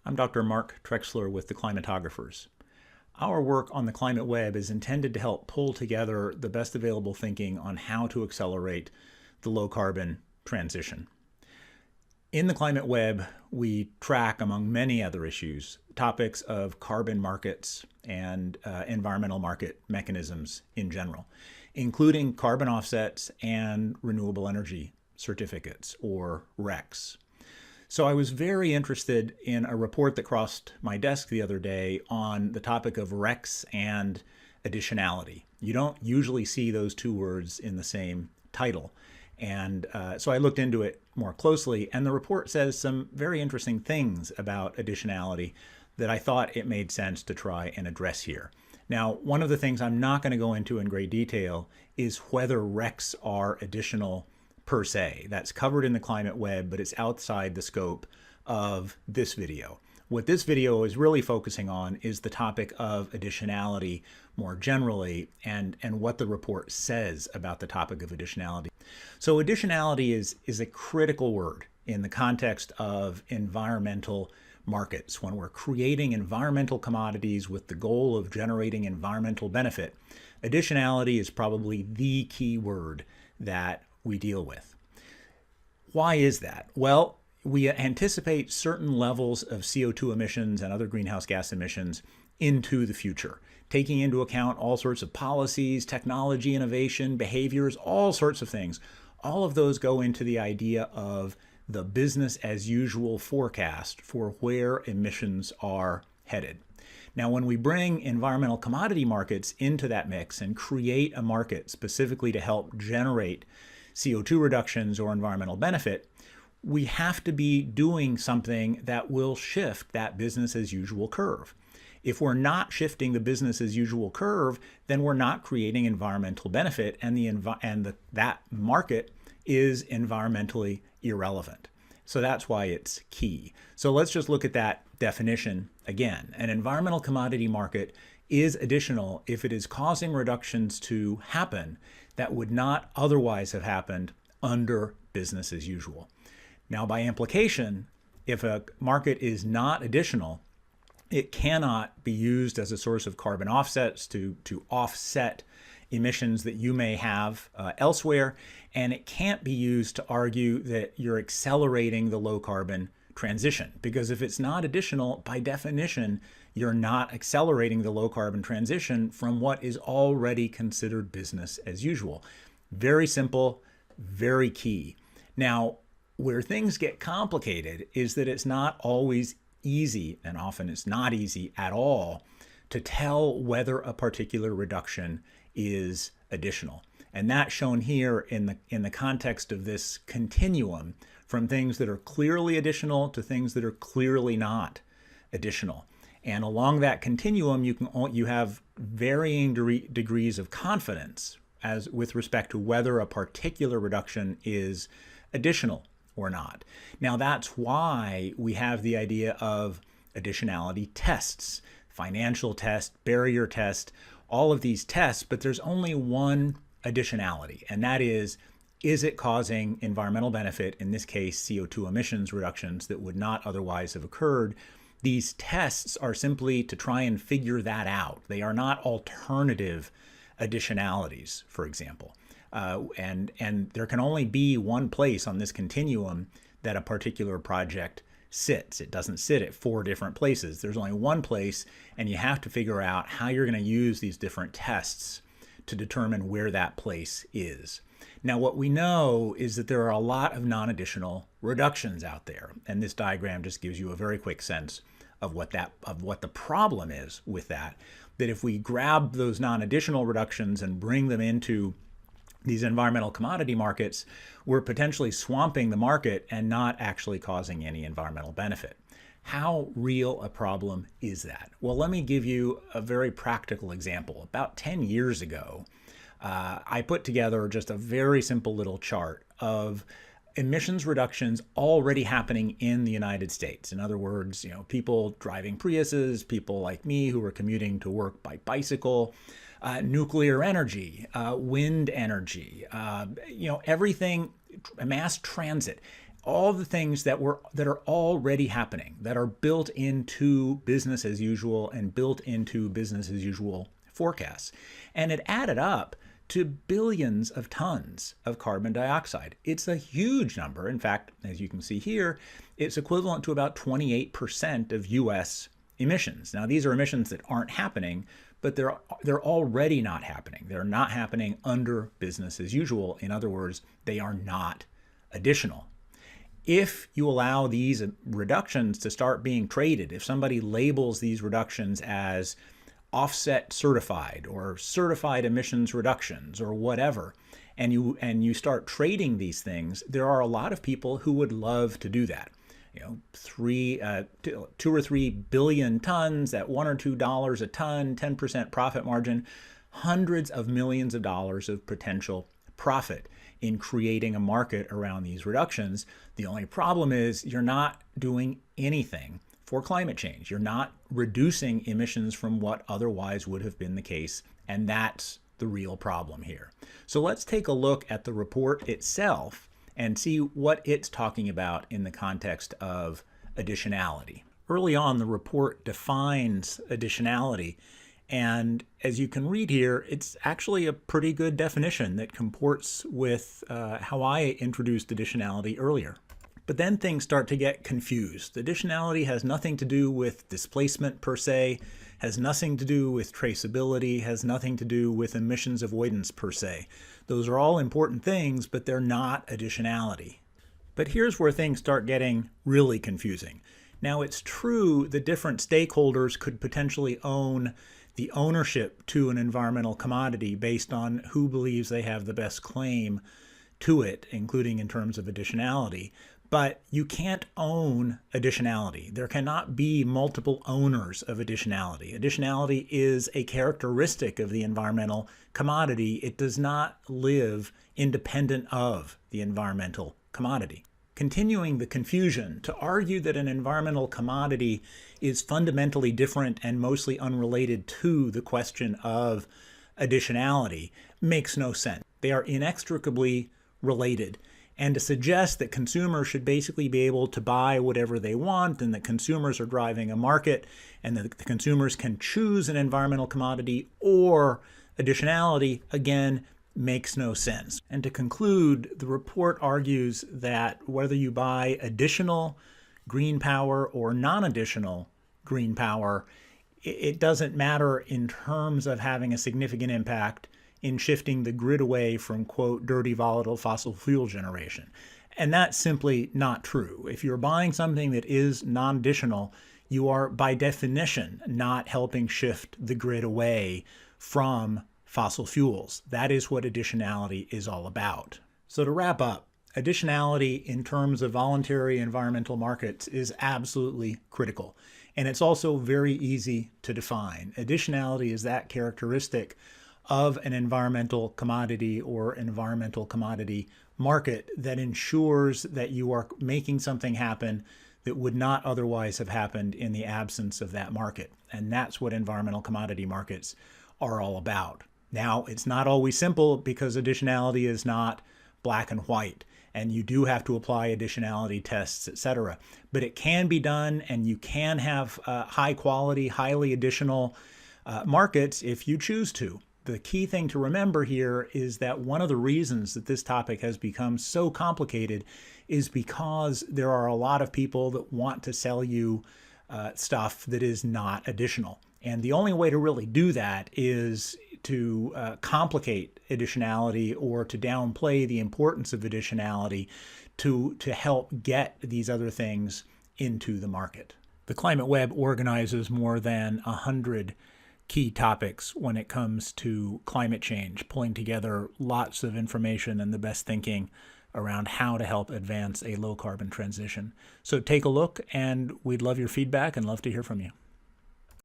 I'm Dr. Mark Trexler with the Climatographers. Our work on the Climate Web is intended to help pull together the best available thinking on how to accelerate the low-carbon transition. In the Climate Web, we track, among many other issues, topics of carbon markets and environmental market mechanisms in general, including carbon offsets and renewable energy certificates, or RECs. So I was very interested in a report that crossed my desk the other day on the topic of RECs and additionality. You don't usually see those two words in the same title. And so I looked into it more closely, and the report says some very interesting things about additionality that I thought it made sense to try and address here. Now, one of the things I'm not going to go into in great detail is whether RECs are additional per se. That's covered in the Climate Web, but it's outside the scope of this video. What this video is really focusing on is the topic of additionality more generally, and what the report says about the topic of additionality. So additionality is a critical word in the context of environmental markets. When we're creating environmental commodities with the goal of generating environmental benefit, additionality is probably the key word that we deal with. Why is that? Well, we anticipate certain levels of CO2 emissions and other greenhouse gas emissions into the future, taking into account all sorts of policies, technology, innovation, behaviors, all sorts of things. All of those go into the idea of the business as usual forecast for where emissions are headed. Now, when we bring environmental commodity markets into that mix and create a market specifically to help generate CO2 reductions or environmental benefit, we have to be doing something that will shift that business as usual curve. If we're not shifting the business as usual curve, then we're not creating environmental benefit, and that market is environmentally irrelevant. So that's why it's key. So let's just look at that definition again. An environmental commodity market is additional if it is causing reductions to happen that would not otherwise have happened under business as usual. Now, by implication, if a market is not additional, it cannot be used as a source of carbon offsets to offset emissions that you may have elsewhere, and it can't be used to argue that you're accelerating the low carbon transition, because if it's not additional, by definition, you're not accelerating the low carbon transition from what is already considered business as usual. Very simple, very key. Now, where things get complicated is that it's not always easy, and often it's not easy at all, to tell whether a particular reduction is additional. And that's shown here in the context of this continuum from things that are clearly additional to things that are clearly not additional. And along that continuum, you have varying degrees of confidence as with respect to whether a particular reduction is additional or not. Now, that's why we have the idea of additionality tests, financial test, barrier test, all of these tests, but there's only one additionality, and that is it causing environmental benefit, in this case, CO2 emissions reductions that would not otherwise have occurred? These tests are simply to try and figure that out. They are not alternative additionalities, for example. And there can only be one place on this continuum that a particular project sits. It doesn't sit at 4 different places. There's only one place, and you have to figure out how you're going to use these different tests to determine where that place is. Now, what we know is that there are a lot of non-additional reductions out there, and this diagram just gives you a very quick sense of what the problem is with that. That if we grab those non-additional reductions and bring them into these environmental commodity markets, we're potentially swamping the market and not actually causing any environmental benefit. How real a problem is that? Well, let me give you a very practical example. About 10 years ago, I put together just a very simple little chart of emissions reductions already happening in the United States. In other words, people driving Priuses, people like me who are commuting to work by bicycle, nuclear energy, wind energy, everything, mass transit. all the things that are already happening, that are built into business as usual and built into business as usual forecasts. And it added up to billions of tons of carbon dioxide. It's a huge number. In fact, as you can see here, it's equivalent to about 28% of US emissions. Now, these are emissions that aren't happening, but they're already not happening. They're not happening under business as usual. In other words, they are not additional. If you allow these reductions to start being traded, if somebody labels these reductions as offset certified or certified emissions reductions or whatever, and you start trading these things, there are a lot of people who would love to do that. 2 or 3 billion tons at $1 or $2 a ton, 10% profit margin, hundreds of millions of dollars of potential profit in creating a market around these reductions. The only problem is you're not doing anything for climate change. You're not reducing emissions from what otherwise would have been the case, and that's the real problem here. So let's take a look at the report itself and see what it's talking about in the context of additionality. Early on, the report defines additionality, and as you can read here, it's actually a pretty good definition that comports with how I introduced additionality earlier. But then things start to get confused. Additionality has nothing to do with displacement per se, has nothing to do with traceability, has nothing to do with emissions avoidance per se. Those are all important things, but they're not additionality. But here's where things start getting really confusing. Now, it's true that different stakeholders could potentially own the ownership to an environmental commodity based on who believes they have the best claim to it, including in terms of additionality. But you can't own additionality. There cannot be multiple owners of additionality. Additionality is a characteristic of the environmental commodity. It does not live independent of the environmental commodity. Continuing the confusion, to argue that an environmental commodity is fundamentally different and mostly unrelated to the question of additionality makes no sense. They are inextricably related. And to suggest that consumers should basically be able to buy whatever they want and that consumers are driving a market and that the consumers can choose an environmental commodity or additionality, again, makes no sense. And to conclude, the report argues that whether you buy additional green power or non-additional green power, it doesn't matter in terms of having a significant impact in shifting the grid away from, quote, dirty, volatile fossil fuel generation. And that's simply not true. If you're buying something that is non-additional, you are, by definition, not helping shift the grid away from fossil fuels. That is what additionality is all about. So to wrap up, additionality in terms of voluntary environmental markets is absolutely critical. And it's also very easy to define. Additionality is that characteristic of an environmental commodity or environmental commodity market that ensures that you are making something happen that would not otherwise have happened in the absence of that market. And that's what environmental commodity markets are all about. Now, it's not always simple because additionality is not black and white, and you do have to apply additionality tests, etc. But it can be done, and you can have high quality, highly additional markets if you choose to. The key thing to remember here is that one of the reasons that this topic has become so complicated is because there are a lot of people that want to sell you stuff that is not additional. And the only way to really do that is to complicate additionality or to downplay the importance of additionality to help get these other things into the market. The Climate Web organizes more than 100 key topics when it comes to climate change, pulling together lots of information and the best thinking around how to help advance a low carbon transition. So take a look, and we'd love your feedback and love to hear from you.